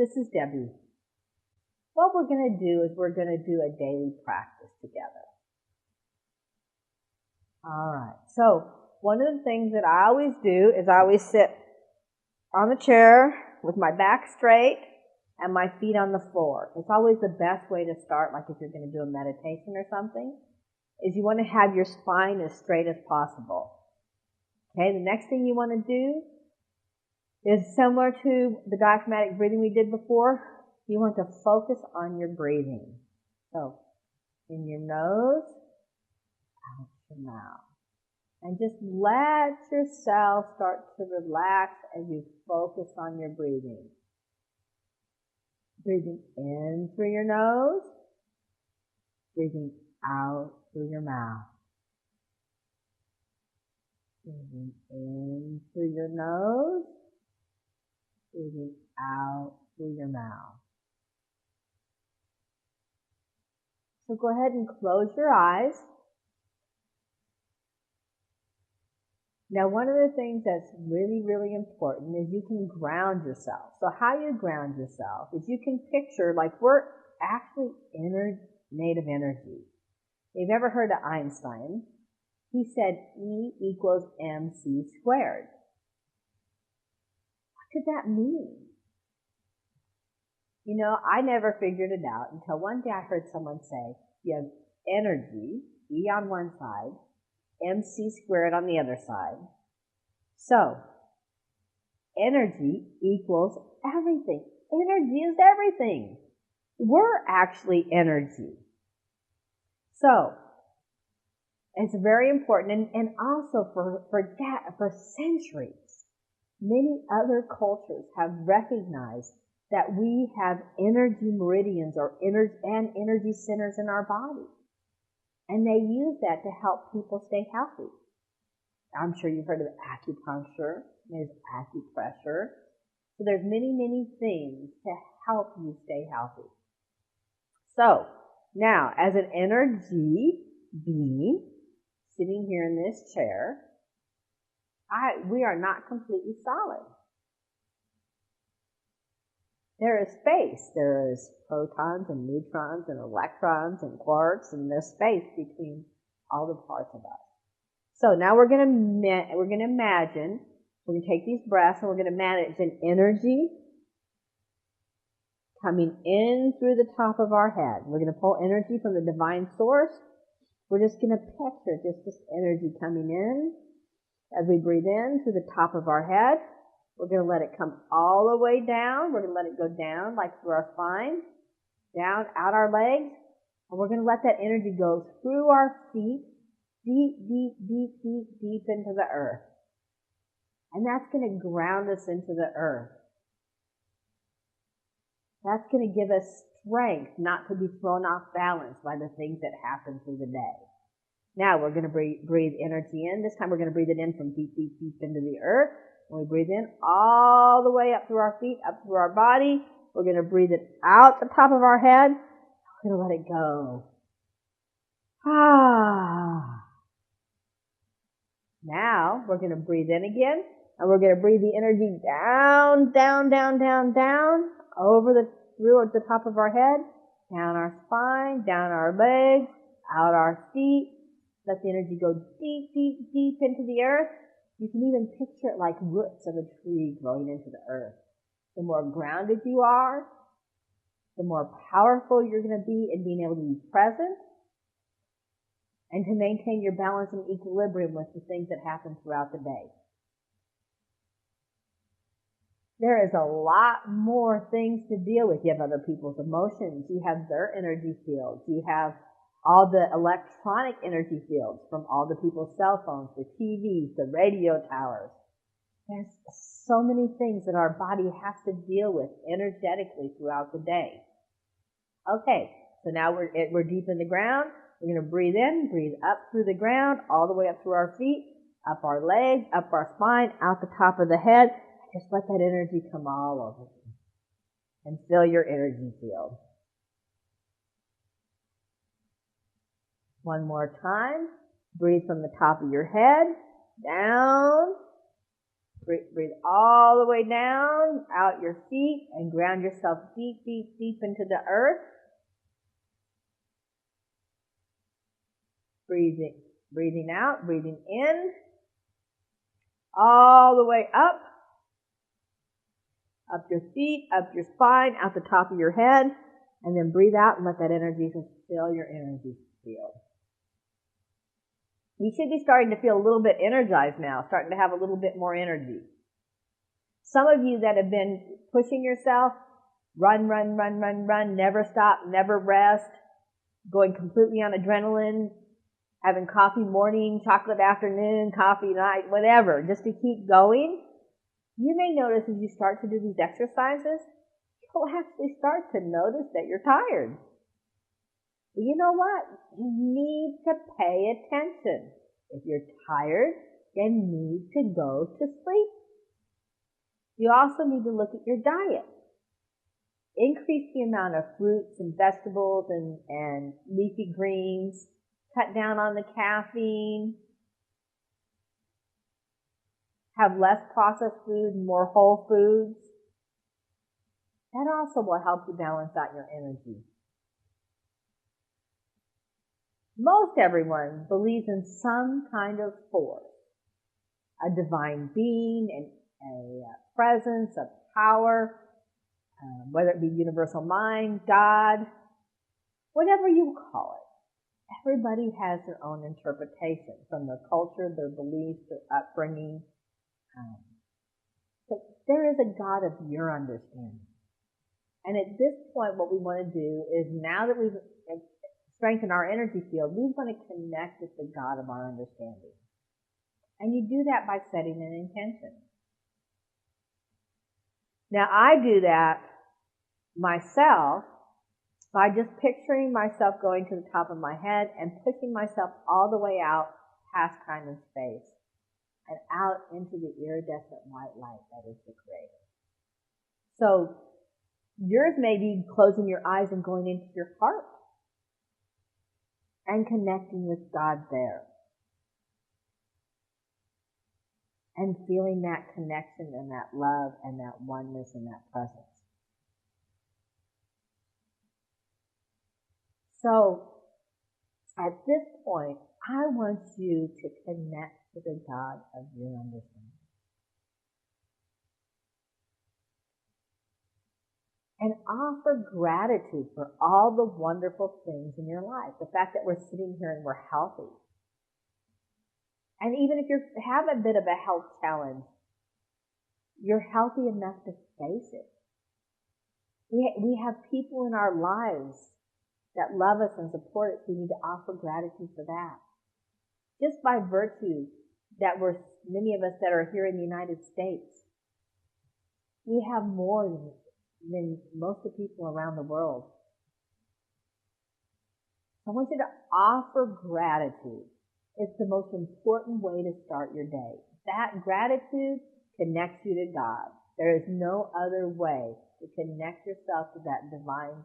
this is Debbie. What we're going to do is we're going to do a daily practice together. All right. So one of the things that I always do is I always sit on the chair with my back straight and my feet on the floor. It's always the best way to start, like if you're going to do a meditation or something, is you want to have your spine as straight as possible. Okay, the next thing you want to do is similar to the diaphragmatic breathing we did before. You want to focus on your breathing. So, in your nose, out your mouth. And just let yourself start to relax as you focus on your breathing. Breathing in through your nose, breathing out through your mouth. Breathing in through your nose, breathing out through your mouth. So go ahead and close your eyes. Now, one of the things that's really, really important is you can ground yourself. So how you ground yourself is you can picture like we're actually made of energy. If you've ever heard of Einstein, he said E equals mc squared. What could that mean? You know, I never figured it out until one day I heard someone say, you have energy, E on one side, mc squared on the other side. So, energy equals everything. Energy is everything. We're actually energy. So, it's very important, and also for centuries, many other cultures have recognized that we have energy meridians and energy centers in our body. And they use that to help people stay healthy. I'm sure you've heard of acupuncture, there's acupressure. So there's many, many things to help you stay healthy. So, now, as an energy being, sitting here in this chair, we are not completely solid. There is space. There is protons and neutrons and electrons and quarks, and there's space between all the parts of us. So now we're going to imagine, we're going to take these breaths and we're going to manage an energy coming in through the top of our head. We're going to pull energy from the divine source. We're just going to picture just this energy coming in as we breathe in through the top of our head. We're going to let it come all the way down. We're going to let it go down like through our spine, down, out our legs. And we're going to let that energy go through our feet, deep, deep, deep, deep, deep into the earth. And that's going to ground us into the earth. That's going to give us strength not to be thrown off balance by the things that happen through the day. Now we're going to breathe energy in. This time we're going to breathe it in from deep, deep, deep into the earth. When we breathe in all the way up through our feet, up through our body, we're going to breathe it out the top of our head. We're going to let it go. Now we're going to breathe in again, and we're going to breathe the energy down, down, down, down, down, through the top of our head, down our spine, down our legs, out our feet. Let the energy go deep, deep, deep into the earth. You can even picture it like roots of a tree growing into the earth. The more grounded you are, the more powerful you're going to be in being able to be present and to maintain your balance and equilibrium with the things that happen throughout the day. There is a lot more things to deal with. You have other people's emotions. You have their energy fields. You have all the electronic energy fields from all the people's cell phones, the TVs, the radio towers. There's so many things that our body has to deal with energetically throughout the day. Okay, so now we're deep in the ground. We're going to breathe in, breathe up through the ground, all the way up through our feet, up our legs, up our spine, out the top of the head. Just let that energy come all over you and fill your energy field. One more time. Breathe from the top of your head, down, Breathe all the way down, out your feet, and ground yourself deep, deep, deep into the earth. Breathing out, breathing in, all the way up your feet, up your spine, out the top of your head, and then breathe out and let that energy fill your energy field. You should be starting to feel a little bit energized now, starting to have a little bit more energy. Some of you that have been pushing yourself, run, never stop, never rest, going completely on adrenaline, having coffee morning, chocolate afternoon, coffee night, whatever, just to keep going. You may notice as you start to do these exercises, you'll actually start to notice that you're tired. But you know what? You need to pay attention. If you're tired, you need to go to sleep. You also need to look at your diet. Increase the amount of fruits and vegetables and leafy greens. Cut down on the caffeine. Have less processed food and more whole foods. That also will help you balance out your energy. Most everyone believes in some kind of force, a divine being, a presence, a power, whether it be universal mind, God, whatever you call it. Everybody has their own interpretation from their culture, their beliefs, their upbringing. But there is a God of your understanding. And at this point, what we want to do is, now that we've strengthened our energy field, we want to connect with the God of our understanding. And you do that by setting an intention. Now, I do that myself by just picturing myself going to the top of my head and pushing myself all the way out past time and space and out into the iridescent white light that is the Creator. So yours may be closing your eyes and going into your heart and connecting with God there and feeling that connection and that love and that oneness and that presence. So at this point, I want you to connect to the God of your understanding. And offer gratitude for all the wonderful things in your life. The fact that we're sitting here and we're healthy. And even if you have a bit of a health challenge, you're healthy enough to face it. We have people in our lives that love us and support us. We need to offer gratitude for that. Just by virtue that many of us that are here in the United States, we have more than most of the people around the world. I want you to offer gratitude. It's the most important way to start your day. That gratitude connects you to God. There is no other way to connect yourself to that divine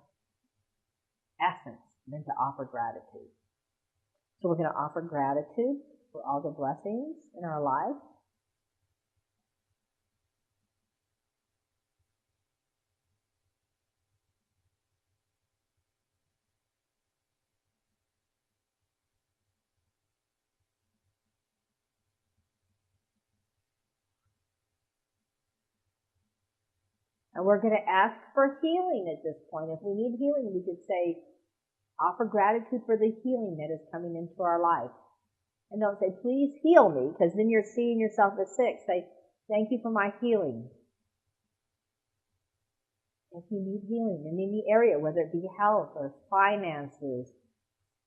essence than to offer gratitude. So we're going to offer gratitude for all the blessings in our life. And we're going to ask for healing at this point. If we need healing, we could say, offer gratitude for the healing that is coming into our life. And don't say, please heal me, because then you're seeing yourself as sick. Say, thank you for my healing. If you need healing in any area, whether it be health or finances,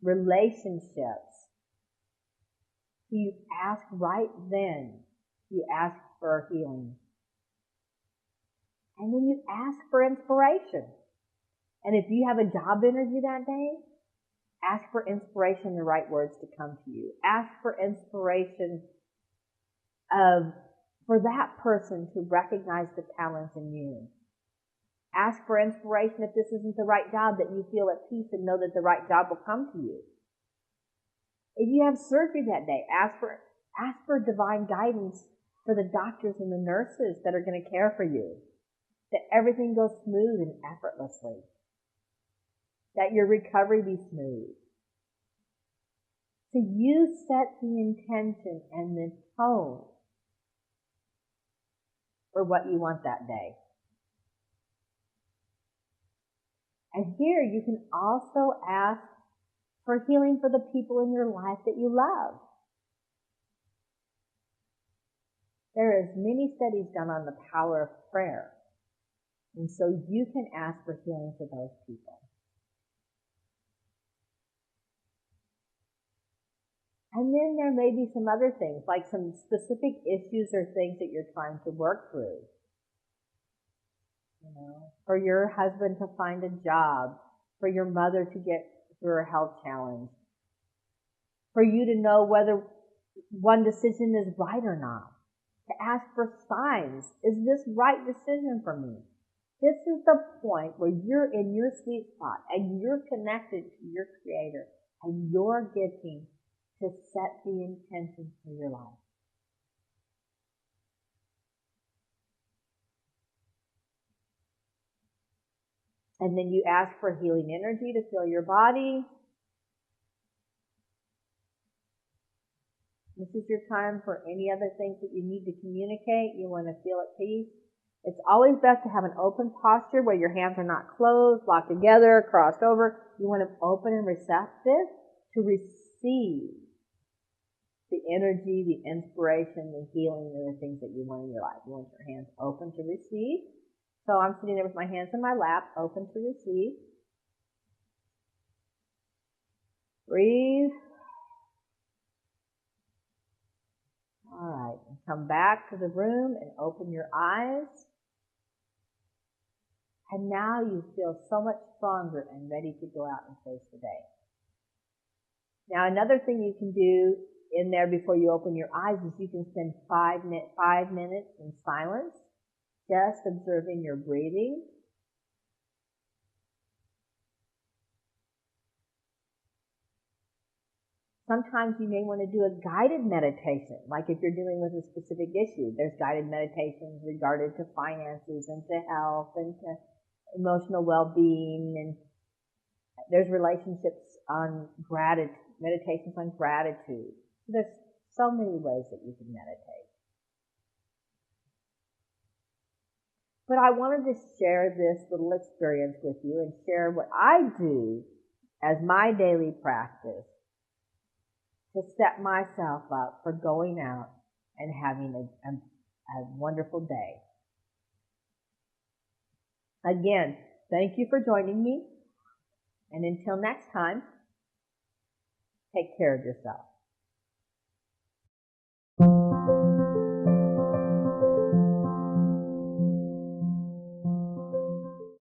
relationships, you ask right then. You ask for healing. And then you ask for inspiration. And if you have a job interview that day, ask for inspiration, the right words to come to you. Ask for inspiration for that person to recognize the talents in you. Ask for inspiration if this isn't the right job, that you feel at peace and know that the right job will come to you. If you have surgery that day, ask for divine guidance for the doctors and the nurses that are going to care for you, that everything goes smooth and effortlessly, that your recovery be smooth. So you set the intention and the tone for what you want that day. And here you can also ask for healing for the people in your life that you love. There is many studies done on the power of prayer. And so you can ask for healing for those people. And then there may be some other things, like some specific issues or things that you're trying to work through. You know, for your husband to find a job, for your mother to get through a health challenge, for you to know whether one decision is right or not, to ask for signs. Is this right decision for me? This is the point where you're in your sweet spot and you're connected to your Creator and you're getting to set the intention for your life. And then you ask for healing energy to fill your body. This is your time for any other things that you need to communicate. You want to feel at peace. It's always best to have an open posture where your hands are not closed, locked together, crossed over. You want them open and receptive to receive the energy, the inspiration, the healing, and the things that you want in your life. You want your hands open to receive. So I'm sitting there with my hands in my lap, open to receive. Breathe. All right. And come back to the room and open your eyes. And now you feel so much stronger and ready to go out and face the day. Now another thing you can do in there before you open your eyes is you can spend 5 minutes in silence, just observing your breathing. Sometimes you may want to do a guided meditation, like if you're dealing with a specific issue. There's guided meditations regarding to finances and to health and to emotional well-being, and there's relationships on gratitude, meditations on gratitude. There's so many ways that you can meditate. But I wanted to share this little experience with you and share what I do as my daily practice to set myself up for going out and having a wonderful day. Again, thank you for joining me. And until next time, take care of yourself.